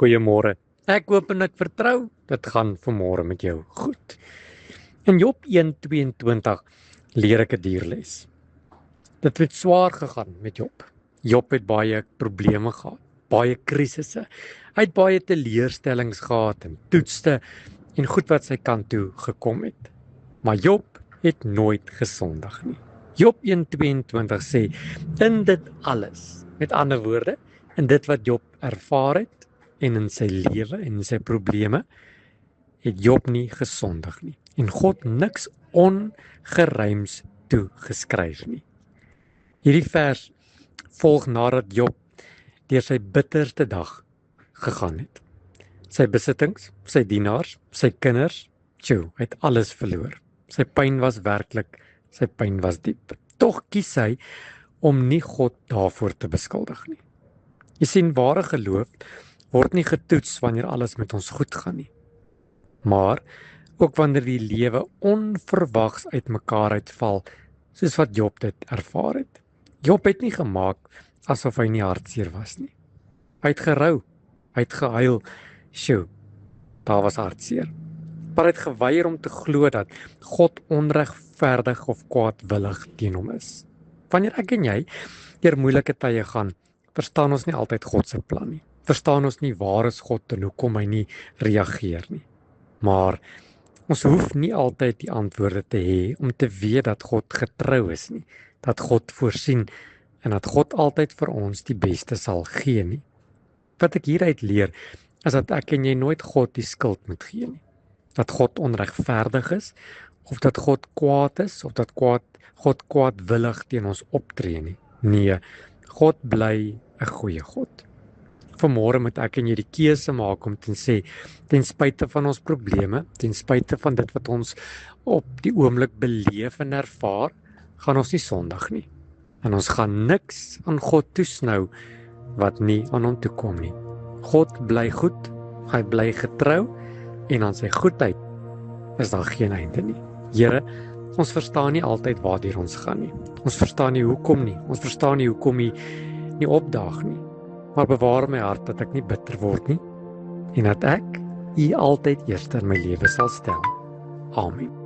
Goeiemôre. Ek hoop en ek vertrou, dit gaan vanmôre met jou goed. In Job 1:22 leer ek 'n dierles. Dit het swaar gegaan met Job. Job het baie probleme gehad, baie krisisse. Hy het baie teleurstellings gehad en toetste en goed wat sy kant toe gekom het. Maar Job het nooit gesondig nie. Job 1:22 sê, in dit alles, met ander woorde, in dit wat Job ervaar het, en in sy lewe en in sy probleme, het Job nie gesondig nie. En God niks ongeryms toe geskryf nie. Hierdie vers volg nadat Job deur sy bitterste dag gegaan het. Sy besittings, sy dienaars, sy kinders, hy het alles verloor. Sy pyn was werklik, sy pyn was diep. Tog kies hy om nie God daarvoor te beskuldig nie. Jy sien, ware geloof word nie getoets wanneer alles met ons goed gaan nie. Maar ook wanneer die lewe onverwags uitmekaar uitval, soos wat Job dit ervaar het. Job het nie gemaak asof hy nie hartseer was nie. Hy het gerou, hy het gehuil, daar was hartseer. Maar hy het geweier om te glo dat God onregverdig of kwaadwillig teen hom is. Wanneer ek en jy deur moeilike tye gaan, verstaan ons nie altyd God se plan nie. Verstaan ons nie waar is God en hoekom hy nie reageer nie. Maar ons hoef nie altyd die antwoorde te hê om te weet dat God getrou is nie, dat God voorsien en dat God altyd vir ons die beste sal gee nie. Wat ek hieruit leer, is dat ek en jy nooit God die skuld moet gee nie. Dat God onregverdig is, of dat God kwaad is, of dat God kwaadwillig teen ons optree nie. Nee, God bly 'n goeie God. Vanmôre moet ek en jy die keuse maak om te sê, ten spyte van ons probleme, ten spyte van dit wat ons op die oomblik beleef en ervaar, gaan ons nie sondig nie. En ons gaan niks aan God toesnou wat nie aan hom toe kom nie. God bly goed, hy bly getrou, en aan sy goedheid is daar geen einde nie. Here, ons verstaan nie altyd waartoe ons gaan nie. Ons verstaan nie hoekom nie. Ons verstaan nie hoekom nie opdaag nie. Maar bewaar my hart dat ek nie bitter word nie en dat ek U altyd eerste in my lewe sal stel. Amen.